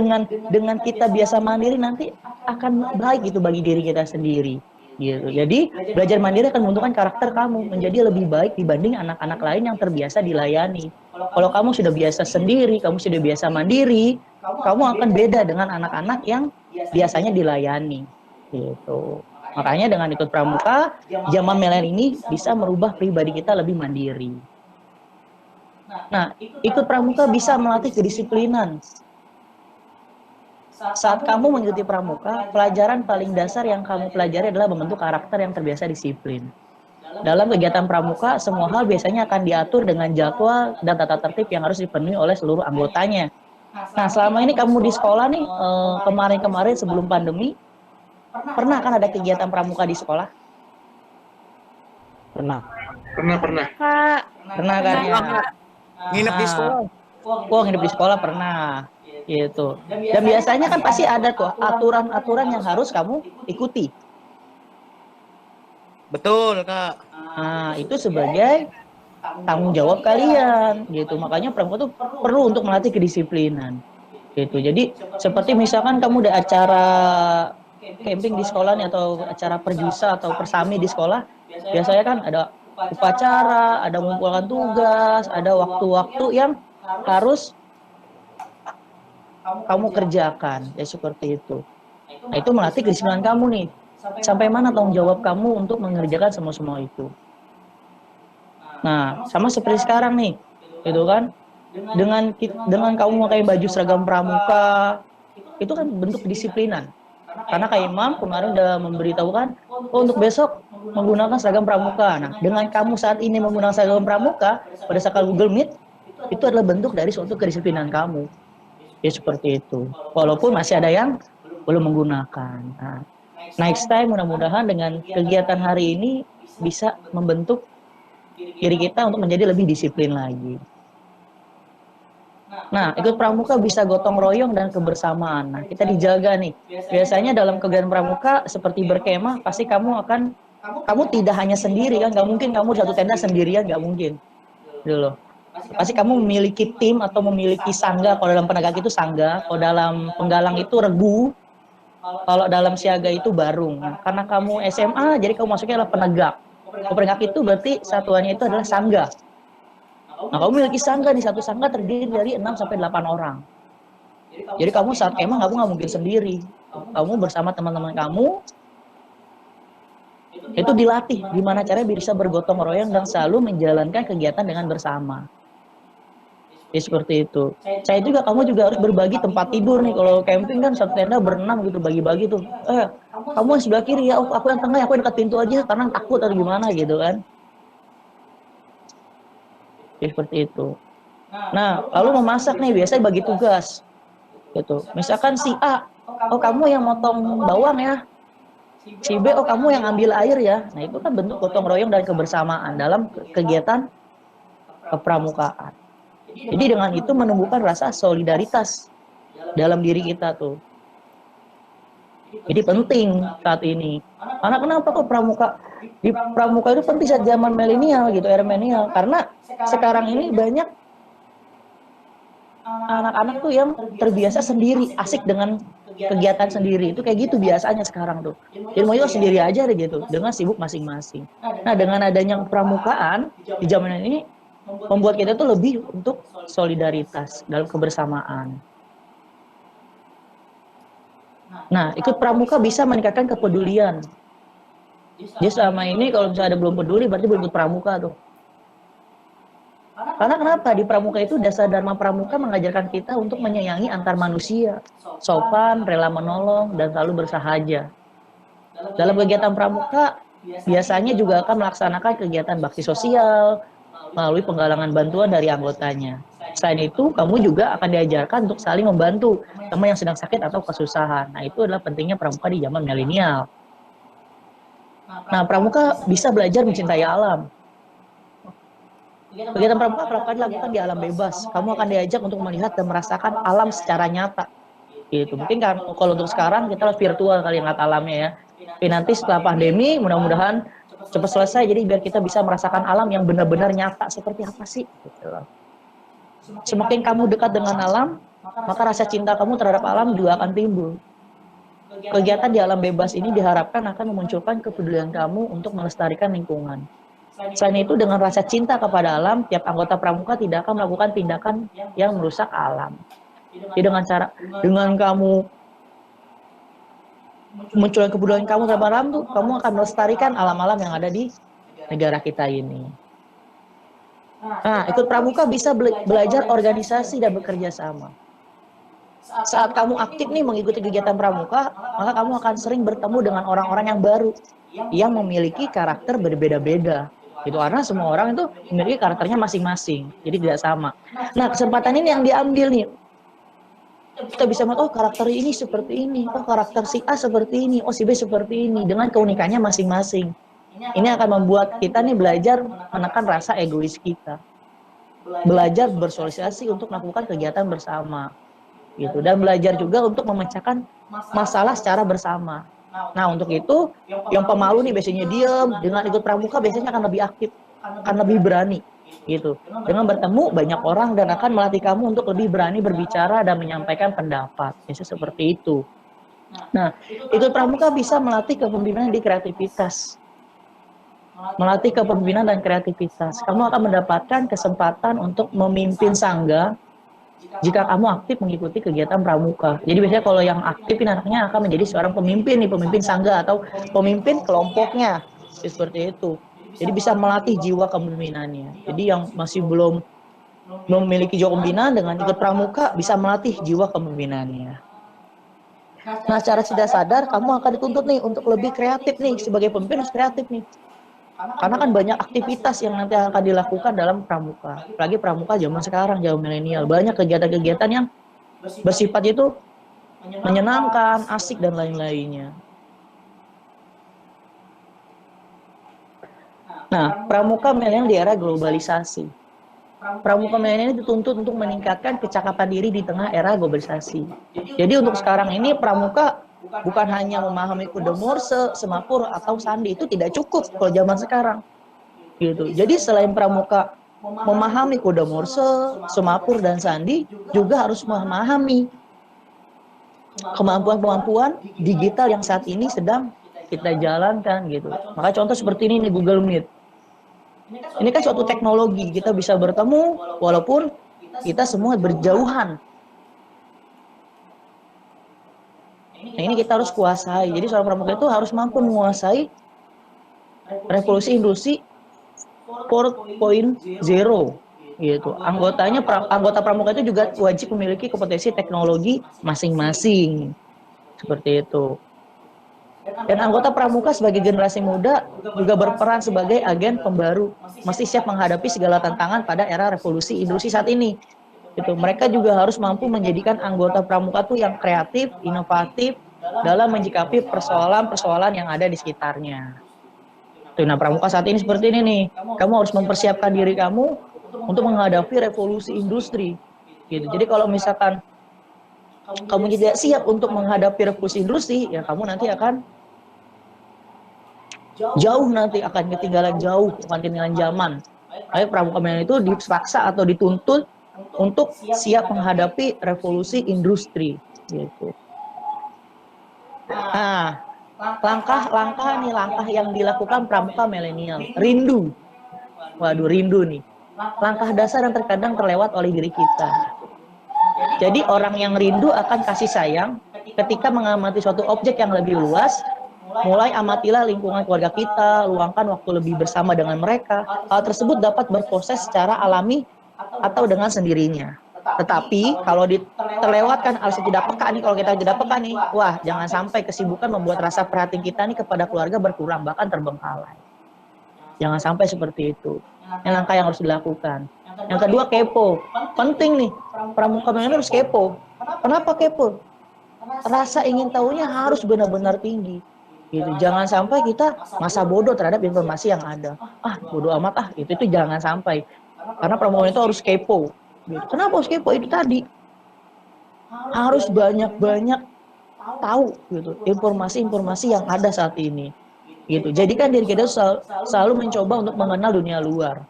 dengan kita biasa mandiri nanti akan baik itu bagi diri kita sendiri, gitu. Jadi belajar mandiri akan membentukkan karakter kamu menjadi lebih baik dibanding anak-anak lain yang terbiasa dilayani. Kalau kamu sudah biasa sendiri, kamu sudah biasa mandiri, kamu akan beda dengan anak-anak yang biasanya dilayani, gitu. Makanya dengan ikut pramuka, zaman milenial ini bisa merubah pribadi kita lebih mandiri. Nah, ikut pramuka bisa melatih kedisiplinan. Saat kamu mengikuti pramuka, pelajaran paling dasar yang kamu pelajari adalah membentuk karakter yang terbiasa disiplin. Dalam kegiatan pramuka, semua hal biasanya akan diatur dengan jadwal dan tata tertib yang harus dipenuhi oleh seluruh anggotanya. Nah, selama ini kamu di sekolah nih, kemarin-kemarin sebelum pandemi, pernah kan ada kegiatan pramuka di sekolah? Pernah. Pernah. Kak, Pernah kan ya? Nginep di sekolah. Wah, nginep di sekolah pernah. Gitu. Dan biasanya kan pasti ada tuh aturan-aturan yang harus kamu ikuti. Betul, Kak. Nah, itu sebagai tanggung jawab kalian, gitu. Makanya pramuka itu perlu untuk melatih kedisiplinan, gitu. Jadi seperti misalkan kamu ada acara camping di sekolah nih, atau acara perjusa atau persami di sekolah, biasanya kan ada upacara, ada mengumpulkan tugas, ada waktu-waktu yang harus kamu kerjakan, ya seperti itu. Nah, itu melatih kedisiplinan kamu nih. sampai mana tanggung jawab kamu untuk mengerjakan semua itu. Nah, sama seperti sekarang nih, gitu kan? Dengan kamu pakai baju seragam pramuka, itu kan bentuk kedisiplinan. Karena kayak Imam kemarin udah memberitahukan, oh untuk besok menggunakan seragam pramuka. Nah, dengan kamu saat ini menggunakan seragam pramuka pada saat Google Meet, itu adalah bentuk dari suatu kedisiplinan kamu. Ya seperti itu. Walaupun masih ada yang belum menggunakan. Nah, next time mudah-mudahan dengan kegiatan hari ini bisa membentuk diri kita untuk menjadi lebih disiplin lagi. Nah, ikut pramuka bisa gotong royong dan kebersamaan. Nah, kita dijaga nih. Biasanya dalam kegiatan pramuka seperti berkemah, pasti kamu tidak hanya sendiri kan? Gak mungkin kamu satu tenda sendirian, gak mungkin. Gitu loh. Pasti kamu memiliki tim atau memiliki sangga. Kalau dalam penegak itu sangga, kalau dalam penggalang itu regu, kalau dalam siaga itu barung. Nah, karena kamu SMA, jadi kamu masuknya adalah penegak. Penegak itu berarti satuannya itu adalah sangga. Nah, kamu memiliki sangga nih, satu sangga terdiri dari 6-8 orang. Jadi kamu saat kemah kamu nggak mungkin sendiri. Kamu bersama teman-teman kamu, itu dilatih gimana caranya bisa bergotong royong dan selalu menjalankan kegiatan dengan bersama. Ya seperti itu. Saya juga, kamu juga harus berbagi tempat tidur nih. Kalau camping kan satu tenda berenam gitu, bagi-bagi tuh. Kamu yang sebelah kiri ya, aku yang tengah, aku yang dekat pintu aja karena takut atau gimana gitu kan. Ya, seperti itu. Nah, lalu memasak nih, biasanya bagi tugas. Gitu. Misalkan si A, oh kamu yang motong bawang ya. Si B, oh kamu yang ambil air ya. Nah, itu kan bentuk gotong royong dan kebersamaan dalam kegiatan kepramukaan. Jadi dengan itu menumbuhkan rasa solidaritas dalam diri kita tuh. Jadi penting saat ini. Karena kenapa kok di pramuka itu penting saat zaman milenial gitu, era milenial. Karena sekarang ini banyak anak-anak tuh yang terbiasa sendiri, asik dengan kegiatan sendiri. Itu kayak gitu biasanya sekarang tuh. Jadi mau sendiri aja deh gitu, dengan sibuk masing-masing. Nah, dengan adanya pramukaan di zaman ini membuat kita tuh lebih untuk solidaritas dalam kebersamaan. Nah, ikut pramuka bisa meningkatkan kepedulian. Jadi selama ini kalau misalnya ada belum peduli, berarti belum ikut pramuka tuh. Karena kenapa? Di pramuka itu dasar dharma pramuka mengajarkan kita untuk menyayangi antar manusia, sopan, rela menolong, dan selalu bersahaja. Dalam kegiatan pramuka, biasanya juga akan melaksanakan kegiatan bakti sosial, melalui penggalangan bantuan dari anggotanya. Selain itu, kamu juga akan diajarkan untuk saling membantu teman yang sedang sakit atau kesusahan. Nah, itu adalah pentingnya pramuka di zaman milenial. Nah, pramuka bisa belajar mencintai alam. Kegiatan pramuka dilakukan di alam bebas. Kamu akan diajak untuk melihat dan merasakan alam secara nyata. Gitu. Mungkin kan kalau untuk sekarang kita virtual kali ngeliat alamnya ya. Tapi nanti setelah pandemi, mudah-mudahan cepat selesai, jadi biar kita bisa merasakan alam yang benar-benar nyata seperti apa sih gitu loh. Semakin kamu dekat dengan alam, maka rasa cinta kamu terhadap alam juga akan timbul. Kegiatan di alam bebas ini diharapkan akan memunculkan kepedulian kamu untuk melestarikan lingkungan. Selain itu, dengan rasa cinta kepada alam, tiap anggota pramuka tidak akan melakukan tindakan yang merusak alam. Jadi dengan kamu munculnya kepedulian kamu terhadap alam tuh, kamu akan melestarikan alam-alam yang ada di negara kita ini. Nah, ikut pramuka bisa belajar organisasi dan bekerja sama. Saat kamu aktif nih mengikuti kegiatan pramuka, maka kamu akan sering bertemu dengan orang-orang yang baru, yang memiliki karakter berbeda-beda. Itu karena semua orang itu memiliki karakternya masing-masing, jadi tidak sama. Nah, kesempatan ini yang diambil nih. Kita bisa melihat, oh karakter ini seperti ini, oh karakter si A seperti ini, oh si B seperti ini, dengan keunikannya masing-masing. Ini akan membuat kita nih belajar menekan rasa egois kita. Belajar bersosialisasi untuk melakukan kegiatan bersama. Gitu. Dan belajar juga untuk memecahkan masalah secara bersama. Nah, untuk itu, yang pemalu nih biasanya diam, dengan ikut pramuka biasanya akan lebih aktif, akan lebih berani. Gitu. Dengan bertemu banyak orang dan akan melatih kamu untuk lebih berani berbicara dan menyampaikan pendapat. Biasanya seperti itu. Nah, ikut pramuka bisa melatih kepemimpinan di kreativitas. Melatih kepemimpinan dan kreativitas. Kamu akan mendapatkan kesempatan untuk memimpin sangga jika kamu aktif mengikuti kegiatan pramuka. Jadi biasanya kalau yang aktif ini anaknya akan menjadi seorang pemimpin nih, pemimpin sangga atau pemimpin kelompoknya. Seperti itu. Jadi bisa melatih jiwa kepemimpinannya. Jadi yang masih belum memiliki jiwa kepemimpinan dengan ikut pramuka bisa melatih jiwa kepemimpinannya. Nah, secara tidak sadar kamu akan dituntut nih untuk lebih kreatif nih, sebagai pemimpin harus kreatif nih. Karena kan banyak aktivitas yang nanti akan dilakukan dalam pramuka. Apalagi pramuka zaman sekarang, zaman milenial. Banyak kegiatan-kegiatan yang bersifat itu menyenangkan, asik, dan lain-lainnya. Nah, pramuka milenial di era globalisasi. Pramuka milenial ini dituntut untuk meningkatkan kecakapan diri di tengah era globalisasi. Jadi untuk sekarang ini pramuka bukan hanya memahami kode Morse, semapur atau sandi, itu tidak cukup kalau zaman sekarang. Gitu. Jadi selain pramuka memahami kode Morse, semapur dan sandi, juga harus memahami kemampuan-kemampuan digital yang saat ini sedang kita jalankan gitu. Maka contoh seperti ini nih, Google Meet. Ini kan suatu teknologi, kita bisa bertemu walaupun kita semua berjauhan. Nah, ini kita harus kuasai. Jadi seorang pramuka itu harus mampu menguasai revolusi industri 4.0 gitu. Anggota pramuka itu juga wajib memiliki kompetensi teknologi masing-masing. Seperti itu. Dan anggota pramuka sebagai generasi muda juga berperan sebagai agen pembaru, mesti siap menghadapi segala tantangan pada era revolusi industri saat ini. Gitu. Mereka juga harus mampu menjadikan anggota pramuka tuh yang kreatif, inovatif dalam menyikapi persoalan-persoalan yang ada di sekitarnya. Nah, pramuka saat ini seperti ini nih. Kamu harus mempersiapkan diri kamu untuk menghadapi revolusi industri. Gitu. Jadi kalau misalkan kamu tidak siap untuk menghadapi revolusi industri, ya kamu nanti akan jauh nanti akan ketinggalan zaman. Tapi pramuka milenial itu dipaksa atau dituntut untuk siap menghadapi revolusi industri gitu. Nah, langkah yang dilakukan pramuka milenial. Rindu. Waduh, rindu nih. Langkah dasar yang terkadang terlewat oleh diri kita. Jadi orang yang rindu akan kasih sayang ketika mengamati suatu objek yang lebih luas. Mulai amatilah lingkungan keluarga kita, luangkan waktu lebih bersama dengan mereka. Hal tersebut dapat berproses secara alami atau dengan sendirinya. Tetapi kalau terlewatkan alias tidak peka nih, kalau kita tidak peka nih, wah jangan sampai kesibukan membuat rasa perhatian kita nih kepada keluarga berkurang, bahkan terbengkalai. Jangan sampai seperti itu. Ini langkah yang harus dilakukan. Yang kedua, kepo. Penting nih, pramuka milenial harus kepo. Kenapa kepo? Rasa ingin tahunya harus benar-benar tinggi. Gitu. Jangan sampai kita masa bodoh terhadap informasi yang ada. Bodoh amat itu jangan sampai. Karena pramuka itu harus kepo. Gitu. Kenapa harus kepo? Itu tadi harus banyak-banyak tahu gitu informasi-informasi yang ada saat ini. Gitu. Jadikan diri kita selalu mencoba untuk mengenal dunia luar.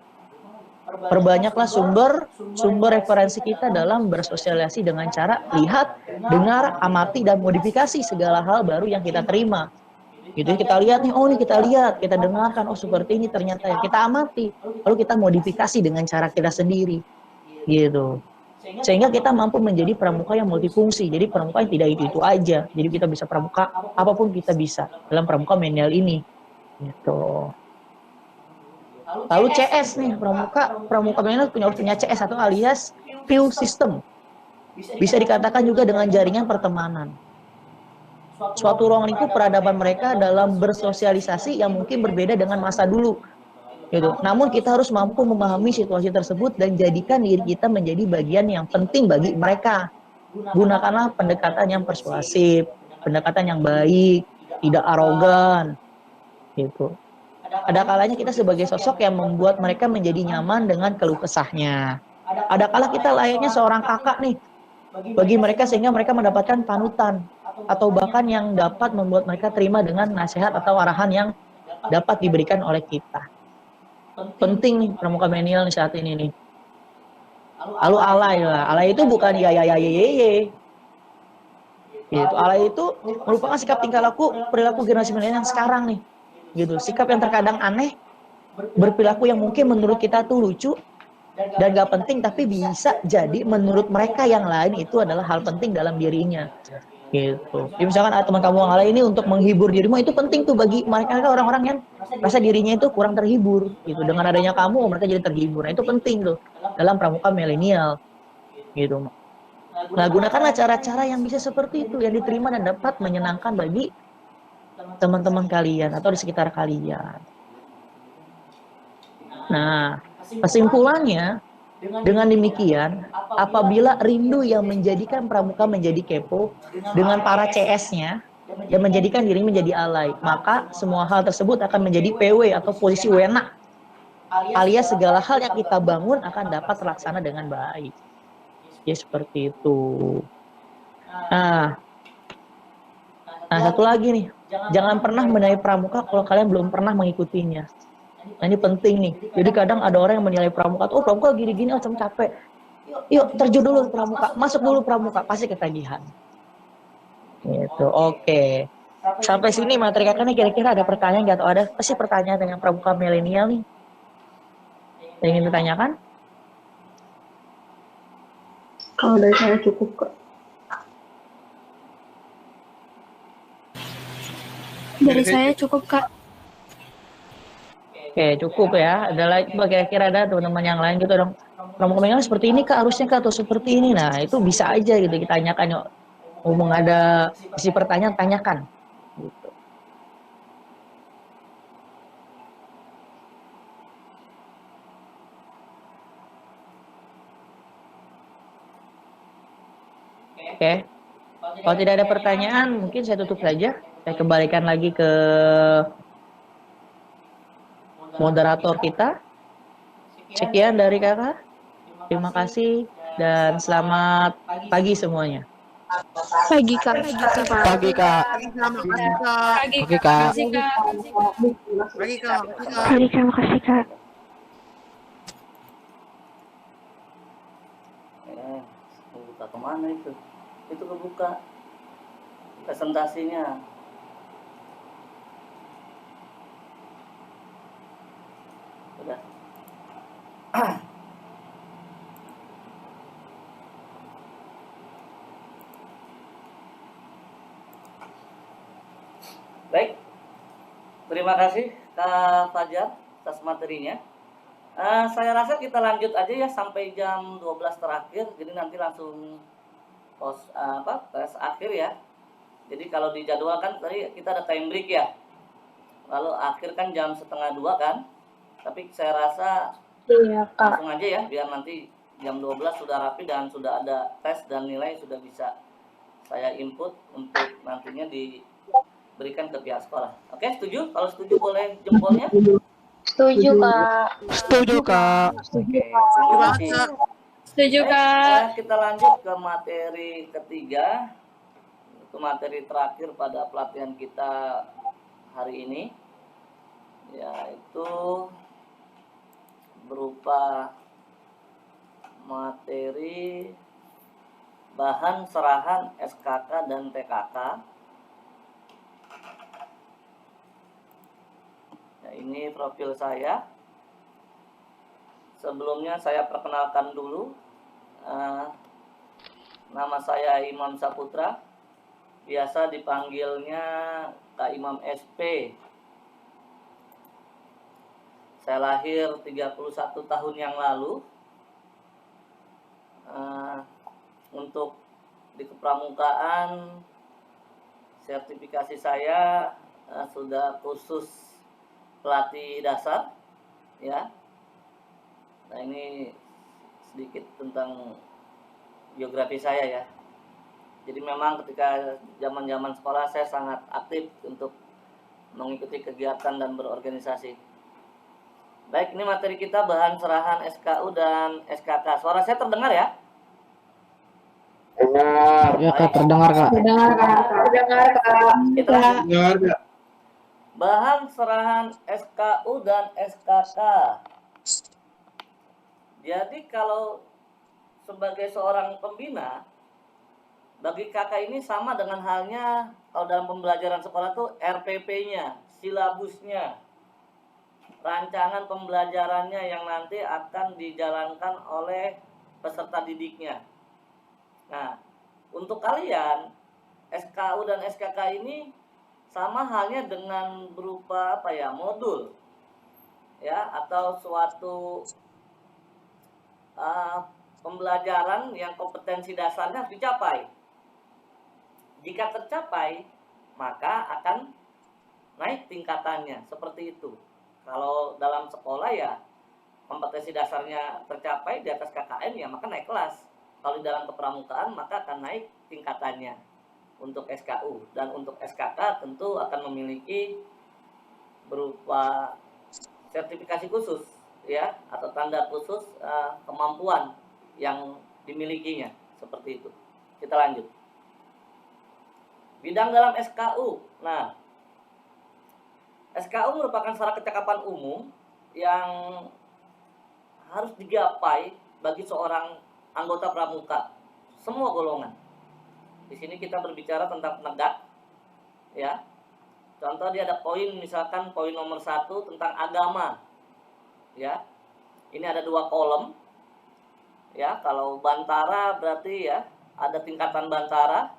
Perbanyaklah sumber referensi kita dalam bersosialisasi dengan cara lihat, dengar, amati, dan modifikasi segala hal baru yang kita terima. Gitu, kita lihat nih, kita dengarkan, seperti ini ternyata ya. Kita amati, lalu kita modifikasi dengan cara kita sendiri. Gitu. Sehingga kita mampu menjadi pramuka yang multifungsi. Jadi pramuka yang tidak itu aja. Jadi kita bisa pramuka apapun kita bisa dalam pramuka milenial ini. Gitu. Lalu CS nih, pramuka milenial punya CS atau alias view system. Bisa dikatakan juga dengan jaringan pertemanan. Suatu ruang lingkup peradaban mereka dalam bersosialisasi yang mungkin berbeda dengan masa dulu. Gitu. Namun kita harus mampu memahami situasi tersebut dan jadikan diri kita menjadi bagian yang penting bagi mereka. Gunakanlah pendekatan yang persuasif, pendekatan yang baik, tidak arogan. Gitu. Ada kalanya kita sebagai sosok yang membuat mereka menjadi nyaman dengan keluh kesahnya. Ada kala kita layaknya seorang kakak nih bagi mereka sehingga mereka mendapatkan panutan atau bahkan yang dapat membuat mereka terima dengan nasihat atau arahan yang dapat diberikan oleh kita. Penting nih pramuka milenial saat ini nih. Lalu alay lah. Alay itu bukan ye. Gitu. Alay itu merupakan sikap tingkah laku perilaku generasi milenial yang sekarang nih. Gitu. Sikap yang terkadang aneh, berperilaku yang mungkin menurut kita tuh lucu, dan gak penting, tapi bisa jadi menurut mereka yang lain itu adalah hal penting dalam dirinya gitu. Jadi misalkan teman kamu yang lain ini untuk menghibur dirimu, itu penting tuh bagi mereka, orang-orang yang rasa dirinya itu kurang terhibur gitu. Dengan adanya kamu, mereka jadi terhibur. Nah, itu penting tuh dalam pramuka milenial gitu. Nah, gunakanlah cara-cara yang bisa seperti itu, yang diterima dan dapat menyenangkan bagi teman-teman kalian atau di sekitar kalian. Nah, kesimpulannya, dengan demikian, apabila rindu yang menjadikan pramuka menjadi kepo dengan para CS-nya dan menjadikan diri menjadi alay, maka semua hal tersebut akan menjadi PW atau posisi wena, alias segala hal yang kita bangun akan dapat terlaksana dengan baik. Ya seperti itu. Nah, satu lagi nih, jangan pernah menilai pramuka kalau kalian belum pernah mengikutinya. Nah, ini penting nih. Jadi kadang ada orang yang menilai pramuka, oh pramuka gini-gini, macam capek. Yuk terjun dulu pramuka, masuk dulu pramuka, pasti ketagihan. Gitu. Oke. Sampai sini materi kakak nih, kira-kira ada pertanyaan nggak, atau ada pasti pertanyaan dengan pramuka milenial nih yang ingin ditanyakan? Kalau dari saya cukup kok. Dari saya cukup, Kak. Oke, cukup ya. Ada lagi, kira-kira ada teman-teman yang lain gitu dong. Pramuka milenial seperti ini kak, harusnya kak, atau seperti ini. Nah, itu bisa aja gitu kita tanyakan yuk. Ngomong ada isi pertanyaan, tanyakan. Gitu. Oke. Kalau tidak ada pertanyaan, mungkin saya tutup saja. Saya kembalikan lagi ke moderator kita. Sekian dari kakak. Terima kasih dan selamat pagi semuanya. Pagi, Kak. Pagi kak. Pagi, Pagi kak. Makasih, Kak. Pagi kak. Pagi, Kak. Makasih, Kak. Kebuka kemana itu? Itu kebuka presentasinya. Udah. Baik, terima kasih Kak Fajar atas materinya. Saya rasa kita lanjut aja ya sampai jam 12 terakhir. Jadi nanti langsung tes akhir ya. Jadi kalau di jadwal kan tadi kita ada time break ya. Lalu akhir kan jam 1:30 kan. Tapi saya rasa Iya, Kak. langsung aja ya, biar nanti jam 12 sudah rapi dan sudah ada tes dan nilai sudah bisa saya input untuk nantinya diberikan ke pihak sekolah. Oke, setuju? Kalau setuju boleh jempolnya. Setuju, Kak. Setuju kak. Oke, terima kasih. Setuju, Kak. Kita lanjut ke materi ketiga. Itu materi terakhir pada pelatihan kita hari ini, yaitu berupa materi bahan serahan SKK dan TKK. Nah, ini profil saya. Sebelumnya saya perkenalkan dulu. Nama saya Imam Saputra. Biasa dipanggilnya Kak Imam SP. Saya lahir 31 tahun yang lalu. Untuk di kepramukaan, sertifikasi saya sudah khusus pelatih dasar, ya. Nah, ini sedikit tentang biografi saya ya. Jadi memang ketika zaman-zaman sekolah saya sangat aktif untuk mengikuti kegiatan dan berorganisasi. Baik, ini materi kita bahan serahan SKU dan SKK. Suara saya terdengar ya? Ya kak, terdengar kak. Dengar, Kak. Dengar, Kak. Kita lanjut. Bahan serahan SKU dan SKK. Jadi kalau sebagai seorang pembina, bagi kakak ini sama dengan halnya kalau dalam pembelajaran sekolah tuh RPP-nya, silabusnya. rancangan pembelajarannya yang nanti akan dijalankan oleh peserta didiknya. Nah, untuk kalian SKU dan SKK ini sama halnya dengan berupa modul ya, atau suatu pembelajaran yang kompetensi dasarnya harus dicapai. Jika tercapai, maka akan naik tingkatannya, seperti itu. Kalau dalam sekolah ya kompetensi dasarnya tercapai di atas KKM ya maka naik kelas. Kalau di dalam kepramukaan maka akan naik tingkatannya untuk SKU, dan untuk SKK tentu akan memiliki berupa sertifikasi khusus ya, atau tanda khusus kemampuan yang dimilikinya, seperti itu. Kita lanjut. Bidang dalam SKU. Nah, SKU merupakan syarat kecakapan umum yang harus digapai bagi seorang anggota pramuka, semua golongan. Di sini kita berbicara tentang penegak, ya. Contoh dia ada poin, misalkan poin nomor 1 tentang agama, ya. Ini ada 2 kolom, ya. Kalau bantara berarti ya ada tingkatan bantara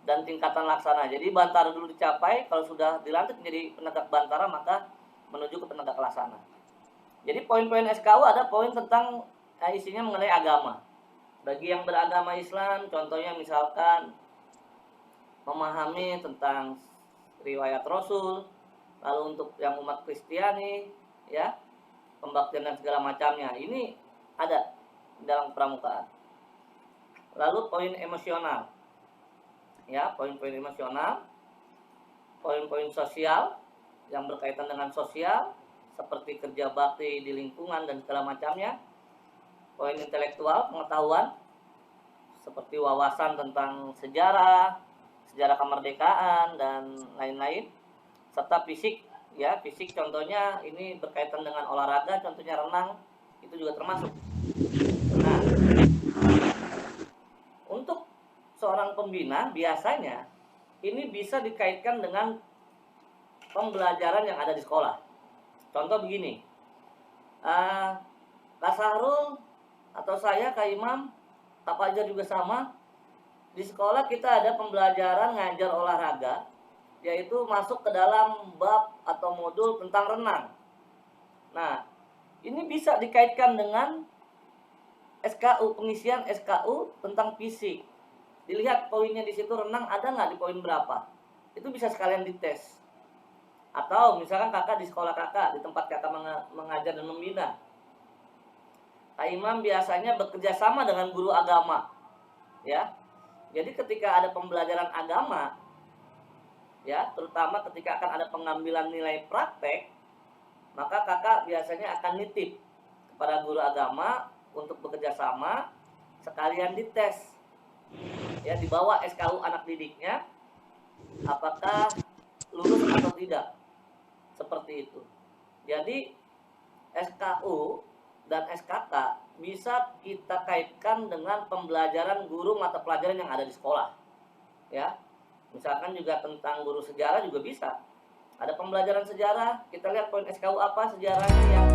dan tingkatan laksana. Jadi bantara dulu dicapai, kalau sudah dilantik menjadi penegak bantara maka menuju ke penegak laksana. Jadi poin-poin SKU ada poin tentang isinya mengenai agama. Bagi yang beragama Islam, contohnya misalkan memahami tentang riwayat Rasul, lalu untuk yang umat Kristiani, ya, pembaktian dan segala macamnya. Ini ada dalam pramukaan. Lalu poin emosional, ya, poin-poin emosional, poin-poin sosial yang berkaitan dengan sosial, seperti kerja bakti di lingkungan dan segala macamnya. Poin intelektual, pengetahuan, seperti wawasan tentang sejarah, sejarah kemerdekaan dan lain-lain, serta fisik, ya, fisik contohnya ini berkaitan dengan olahraga, contohnya renang, itu juga termasuk. Nah, untuk seorang pembina biasanya ini bisa dikaitkan dengan pembelajaran yang ada di sekolah. Contoh begini, Kak Sahrul atau saya, Kak Imam, Kak Fajar juga sama. Di sekolah kita ada pembelajaran ngajar olahraga, yaitu masuk ke dalam bab atau modul tentang renang. Nah, ini bisa dikaitkan dengan SKU, pengisian SKU tentang fisik. Dilihat poinnya di situ, renang ada nggak di poin berapa? Itu bisa sekalian dites. Atau misalkan kakak di sekolah kakak, di tempat kakak mengajar dan membina, Kak Imam biasanya bekerja sama dengan guru agama, ya. Jadi ketika ada pembelajaran agama, ya, terutama ketika akan ada pengambilan nilai praktek, maka kakak biasanya akan nitip kepada guru agama untuk bekerja sama, sekalian dites, ya, dibawa SKU anak didiknya, apakah lulus atau tidak, seperti itu. Jadi SKU dan SKK bisa kita kaitkan dengan pembelajaran guru mata pelajaran yang ada di sekolah, ya. Misalkan juga tentang guru sejarah juga bisa. Ada pembelajaran sejarah, kita lihat poin SKU apa sejarahnya yang